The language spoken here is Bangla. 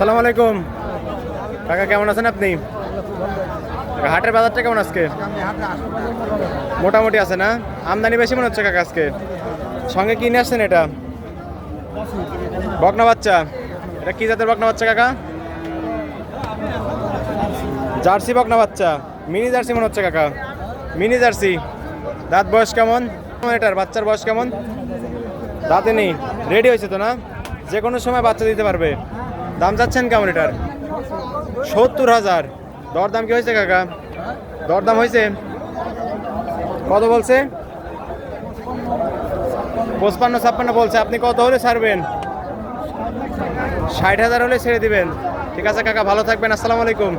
আসসালামু আলাইকুম কাকা, কেমন আছেন আপনি? হাটের বাজারটা কেমন আজকে? মোটামুটি আছে না? আমদানি বেশি মনে হচ্ছে কাকা আজকে। সঙ্গে কিনে আসছেন এটা? বকনা বাচ্চা। এটা কি জাতের বকনা বাচ্চা কাকা? জার্সি বকনা বাচ্চা, মিনি জার্সি মনে হচ্ছে কাকা। Mini jersey. দাঁত বয়স কেমন এটার? বাচ্চার বয়স কেমন? দাঁতে নেই, রেডি হয়েছে তো না? যে কোনো সময় বাচ্চা দিতে পারবে। দাম চাচ্ছেন কেমন এটার? 70,000। দরদাম কি হয়েছে কাকা? দরদাম হয়েছে? কত বলছে? 55-56 বলছে। আপনি কত হলে ছাড়বেন? 60,000 হলে ছেড়ে দিবেন। ঠিক আছে কাকা, ভালো থাকবেন। আসসালামু আলাইকুম।